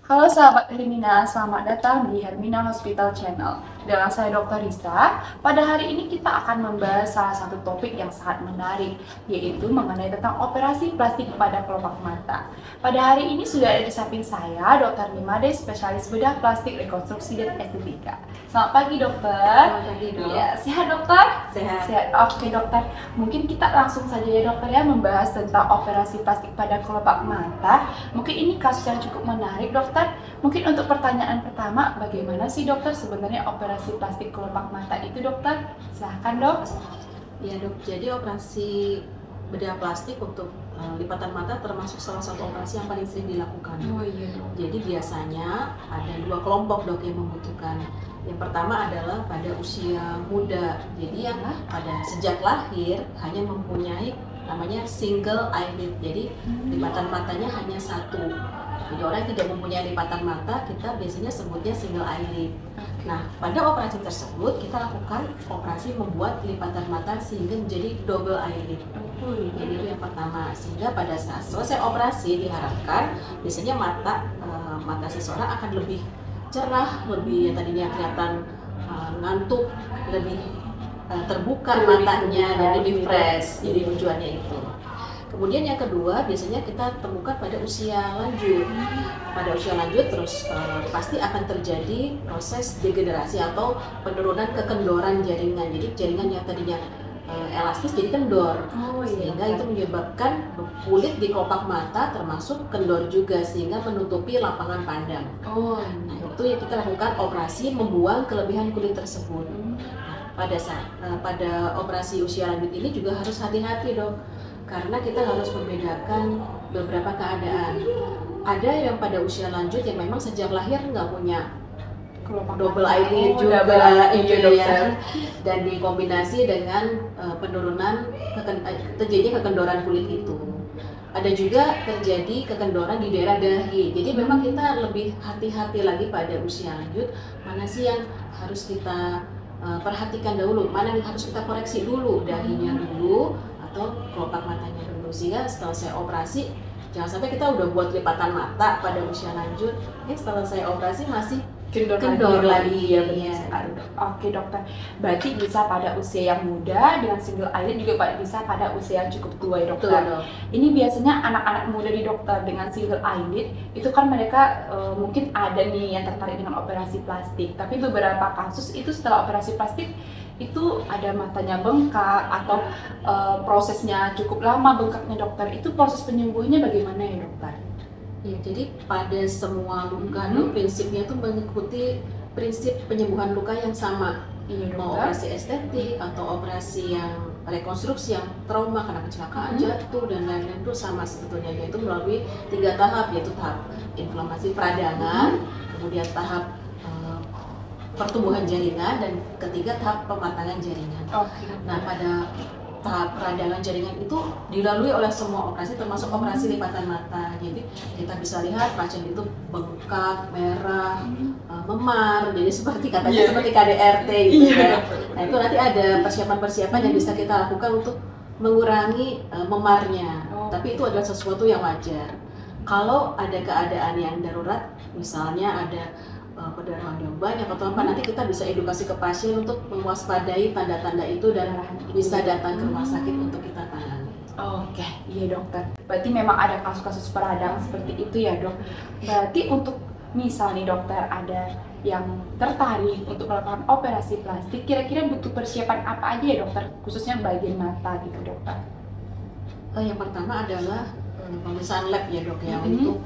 Halo sahabat Hermina, selamat datang di Hermina Hospital Channel. Dengan saya Dr. Risa, pada hari ini kita akan membahas salah satu topik yang sangat menarik, yaitu mengenai tentang operasi plastik pada kelopak mata. Pada hari ini sudah ada di samping saya, Dr. Nimade, spesialis bedah plastik, rekonstruksi, dan estetika. Selamat pagi dokter. Selamat pagi dok. Ya, sehat dokter? Sehat. Sehat. Oke dokter, mungkin kita langsung saja ya dokter ya membahas tentang operasi plastik pada kelopak mata. Mungkin ini kasus yang cukup menarik dokter. Mungkin untuk pertanyaan pertama, bagaimana sih dokter sebenarnya operasi plastik kelopak mata itu dokter? Silahkan dok. Ya dok, jadi operasi bedah plastik untuk lipatan mata termasuk salah satu operasi yang paling sering dilakukan. Oh iya dok. Jadi biasanya ada dua kelompok dok yang membutuhkan. Yang pertama adalah pada usia muda, jadi yang pada sejak lahir hanya mempunyai namanya single eyelid, jadi lipatan matanya hanya satu. Jadi orang yang tidak mempunyai lipatan mata, kita biasanya sebutnya single eyelid. Nah, pada operasi tersebut kita lakukan operasi membuat lipatan mata sehingga menjadi double eyelid. Jadi itu yang pertama. Sehingga pada saat selesai operasi diharapkan biasanya mata seseorang akan lebih cerah, lebih yang tadinya kelihatan ngantuk, lebih terbuka matanya dan lebih fresh. Jadi tujuannya itu. Kemudian yang kedua biasanya kita temukan pada usia lanjut. Pada usia lanjut terus pasti akan terjadi proses degenerasi atau penurunan kekendoran jaringan. Jadi jaringan yang tadinya elastis jadi kendor. Sehingga itu menyebabkan kulit di kelopak mata termasuk kendor juga sehingga menutupi lapangan pandang. Nah, itu yang kita lakukan operasi membuang kelebihan kulit tersebut. Pada operasi usia lanjut ini juga harus hati-hati dok. Karena kita harus membedakan beberapa keadaan. Ada yang pada usia lanjut yang memang sejak lahir nggak punya double eyelid juga, ya. Dan dikombinasi dengan penurunan terjadinya kekendoran kulit itu. Ada juga terjadi kekendoran di daerah dahi. Jadi memang kita lebih hati-hati lagi pada usia lanjut, mana sih yang harus kita perhatikan dahulu, mana yang harus kita koreksi dulu, dahinya dulu atau kelopak matanya dulu, sehingga setelah saya operasi jangan sampai kita udah buat lipatan mata pada usia lanjut, setelah saya operasi masih kendor lagi. Ya, Oke dokter, berarti bisa pada usia yang muda dengan single eyelid, juga bisa pada usia yang cukup tua ya dokter. Betul, dok. Ini biasanya anak-anak muda di dokter dengan single eyelid itu kan mereka mungkin ada nih yang tertarik dengan operasi plastik, tapi beberapa kasus itu setelah operasi plastik itu ada matanya bengkak atau prosesnya cukup lama bengkaknya dokter. Itu proses penyembuhannya bagaimana ya dokter? Ya, jadi pada semua luka dok, prinsipnya itu mengikuti prinsip penyembuhan luka yang sama. Mau operasi estetik atau operasi yang rekonstruksi yang trauma karena kecelakaan, jatuh dan lain-lain itu sama sebetulnya, yaitu melalui 3 tahap, yaitu tahap inflamasi peradangan, kemudian tahap pertumbuhan jaringan, dan ketiga tahap pematangan jaringan. Nah, pada tahap peradangan jaringan itu dilalui oleh semua operasi termasuk operasi lipatan mata. Jadi kita bisa lihat pasien itu bengkak, merah, memar, jadi seperti katanya seperti KDRT gitu ya. Nah, itu nanti ada persiapan-persiapan yang bisa kita lakukan untuk mengurangi memarnya. Tapi itu adalah sesuatu yang wajar. Kalau ada keadaan yang darurat, misalnya ada perdarahan yang banyak atau apa, nanti kita bisa edukasi ke pasien untuk mewaspadai tanda-tanda itu dan bisa datang ke rumah sakit untuk kita tangani. Oke, iya dokter. Berarti memang ada kasus-kasus peradangan seperti itu ya dok. Berarti untuk misal nih dokter ada yang tertarik untuk melakukan operasi plastik, kira-kira butuh persiapan apa aja ya dokter, khususnya bagian mata gitu dokter? Yang pertama adalah pemeriksaan lab ya dok ya, untuk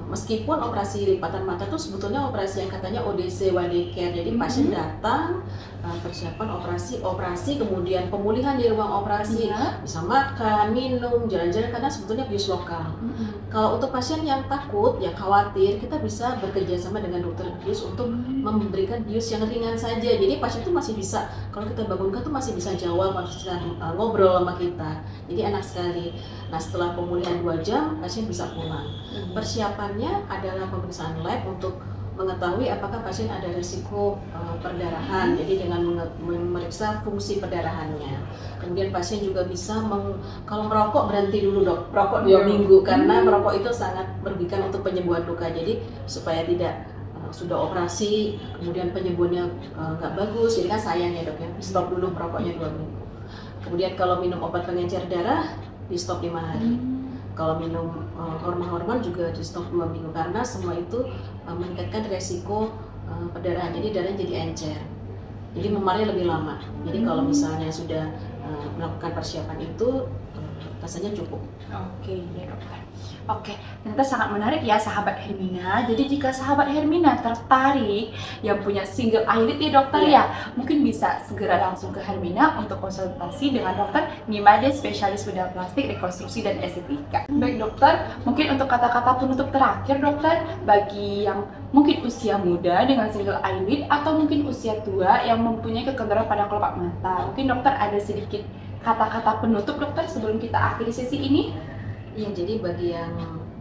meskipun operasi lipatan mata itu sebetulnya operasi yang katanya ODC one day care, jadi pasien datang, persiapan operasi, kemudian pemulihan di ruang operasi, bisa makan, minum, jalan-jalan, karena sebetulnya bius lokal. Kalau untuk pasien yang takut, yang khawatir, kita bisa bekerja sama dengan dokter bius untuk memberikan bius yang ringan saja. Jadi pasien itu masih bisa, kalau kita bangunkan tuh masih bisa jawab, masih bisa ngobrol sama kita. Jadi enak sekali. Nah, setelah pemulihan 2 jam, pasien bisa pulang. Persiapannya adalah pemeriksaan lab untuk mengetahui apakah pasien ada risiko perdarahan. Jadi dengan memeriksa fungsi perdarahannya. Kemudian pasien juga bisa kalau merokok berhenti dulu dok, merokok 2 minggu karena merokok itu sangat merugikan untuk penyembuhan luka. Jadi supaya tidak sudah operasi kemudian penyembuhannya nggak bagus, jadi kan sayang ya dok ya, stop dulu merokoknya 2 minggu. Kemudian kalau minum obat pengencer darah di stop 5 hari. Kalau minum hormon-hormon juga di stop 2 minggu karena semua itu meningkatkan resiko perdarahan, jadi darahnya jadi encer, jadi memarnya lebih lama. Jadi kalau misalnya sudah melakukan persiapan itu rasanya cukup. Oke ya dokter. Oke, ternyata sangat menarik ya sahabat Hermina. Jadi jika sahabat Hermina tertarik yang punya single eyelid ya dokter ya, mungkin bisa segera langsung ke Hermina untuk konsultasi dengan dokter Nimade, spesialis bedah plastik, rekonstruksi dan estetika. Baik dokter, mungkin untuk kata-kata penutup terakhir dokter, bagi yang mungkin usia muda dengan single eyelid atau mungkin usia tua yang mempunyai kekendaran pada kelopak mata, mungkin dokter ada sedikit kata-kata penutup dokter sebelum kita akhiri sesi ini? Ya, jadi bagi yang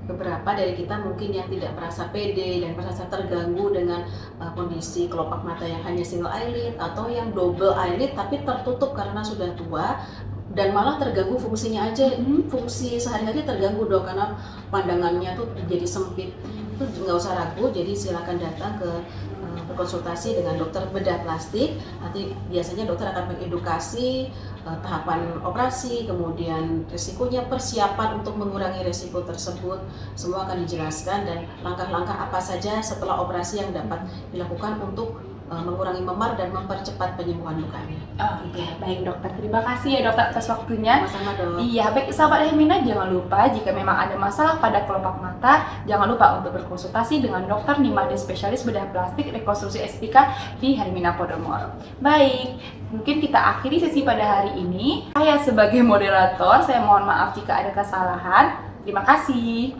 beberapa dari kita mungkin yang tidak merasa pede dan merasa terganggu dengan kondisi kelopak mata yang hanya single eyelid atau yang double eyelid tapi tertutup karena sudah tua dan malah terganggu fungsinya aja, fungsi sehari-hari terganggu dok karena pandangannya tuh jadi sempit, itu nggak usah ragu. Jadi silakan datang ke berkonsultasi dengan dokter bedah plastik. Nanti biasanya dokter akan mengedukasi tahapan operasi, kemudian risikonya, persiapan untuk mengurangi risiko tersebut, semua akan dijelaskan dan langkah-langkah apa saja setelah operasi yang dapat dilakukan untuk mengurangi memar dan mempercepat penyembuhan lukanya. Oke, baik dokter. Terima kasih ya dokter atas waktunya. Sama-sama dok. Iya, baik sahabat Hermina, jangan lupa jika memang ada masalah pada kelopak mata, jangan lupa untuk berkonsultasi dengan dokter Nimade, spesialis bedah plastik, rekonstruksi estetika di Hermina Podomoro. Baik, mungkin kita akhiri sesi pada hari ini. Saya sebagai moderator, saya mohon maaf jika ada kesalahan. Terima kasih.